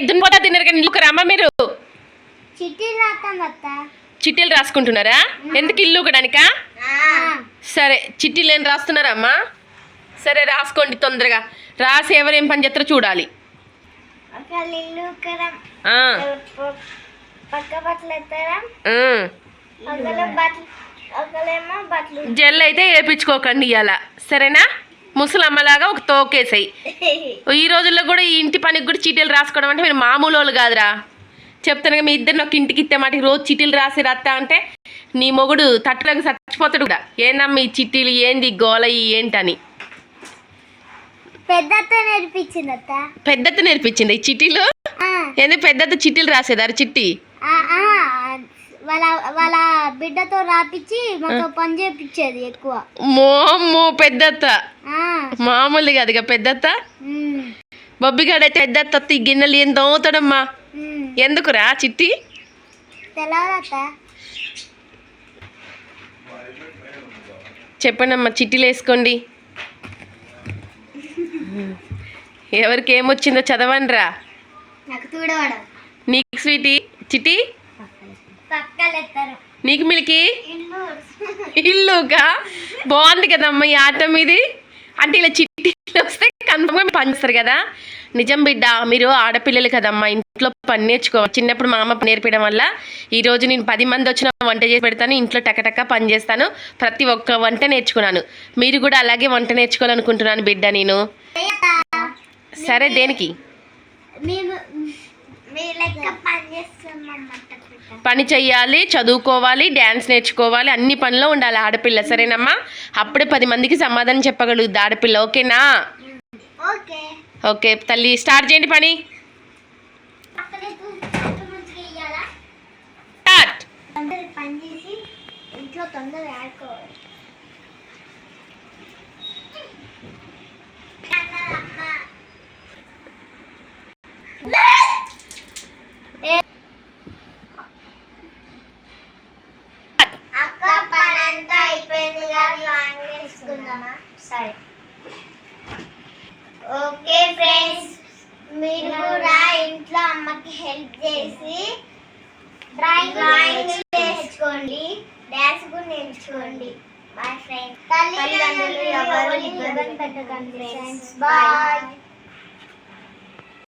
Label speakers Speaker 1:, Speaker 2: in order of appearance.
Speaker 1: దున్నిపోతా తిన్నారు కానీ ఇల్లుకు రమ్మ మీరు చిట్టీలు రాసుకుంటున్నారా? ఎందుకు ఇల్లు ఒకడానికా? సరే చిట్టీలు ఏం రాస్తున్నారా అమ్మా? సరే రాసుకోండి తొందరగా. రాసి ఎవరేం పని చేస్తారో చూడాలి. జెల్ అయితే వేయించుకోకండి ఇవాళ, సరేనా? ముసలమ్మలాగా ఒక తోకేసాయి. ఈ రోజుల్లో కూడా ఈ ఇంటి పనికి కూడా చీటీలు రాసుకోవడం అంటే మీరు మామూలు వాళ్ళు కాదురా. చెప్తాను మీ ఇద్దరు ఒక ఇంటికి ఇస్తే మాట రోజు చీటీలు రాసి రత్తా అంటే నీ మొగుడు తట్టులోకి చచ్చిపోతాడు కూడా. ఏందమ్మా ఈ చిట్టీలు ఏంది గోల ఏంటని. పెద్దత్త నేర్పించింది ఈ చిట్టీలు. ఏంది పెద్దత్త చిట్టీలు రాసేదారు? చిట్టి
Speaker 2: వాళ్ళ బిడ్డతో రాపిచ్చి మాకు పని చేపించేది ఎక్కువ.
Speaker 1: మోమ్మో పెద్దత్త మామూలు కాదుగా పెద్దత్త. బొబ్బిగాడైతే పెద్దత్త ఈ గిన్నెలు ఏం తోముతాడమ్మా. ఎందుకురా చిట్టి? చెప్పండి అమ్మా, చిట్టీలు వేసుకోండి. ఎవరికి ఏమొచ్చిందో చదవండి రా. నీకు స్వీటీ చిట్టి, నీకు మిల్కి ఇల్లుగా బాగుంది కదమ్మా ఈ ఆట మీది. అంటే ఇలా చిట్టీలు వస్తే కన్ఫర్మ్గా పని చేస్తారు కదా. నిజం బిడ్డ, మీరు ఆడపిల్లలు కదమ్మా, ఇంట్లో పని నేర్చుకోవాలి. చిన్నప్పుడు మా అమ్మ నేర్పడం వల్ల ఈరోజు నేను 10 మంది వచ్చిన వంట చేసి పెడతాను, ఇంట్లో టకటక పని చేస్తాను, ప్రతి ఒక్క వంట నేర్చుకున్నాను. మీరు కూడా అలాగే వంట నేర్చుకోవాలనుకుంటున్నాను బిడ్డ నేను. సరే దేనికి పని చెయ్యాలి, చదువుకోవాలి, డ్యాన్స్ నేర్చుకోవాలి, అన్ని పనిలో ఉండాలి ఆడపిల్ల, సరేనమ్మా? అప్పుడే 10 మందికి సమాధానం చెప్పగలుగుద్ది ఆడపిల్ల, ఓకేనా? ఓకే తల్లి, స్టార్ట్ చేయండి పని.
Speaker 2: సరే ఓకే ఫ్రెండ్స్, మీరు కూడా ఇంట్లో అమ్మకి హెల్ప్ చేసి డ్రాయింగ్ నేర్చుకోండి, డాన్స్ కూడా నేర్చుకోండి. Boyfriends. తల్లిదండ్రులు ఎవరు ఇబ్బంది పెట్టకండి ఫ్రెండ్స్. బాయ్.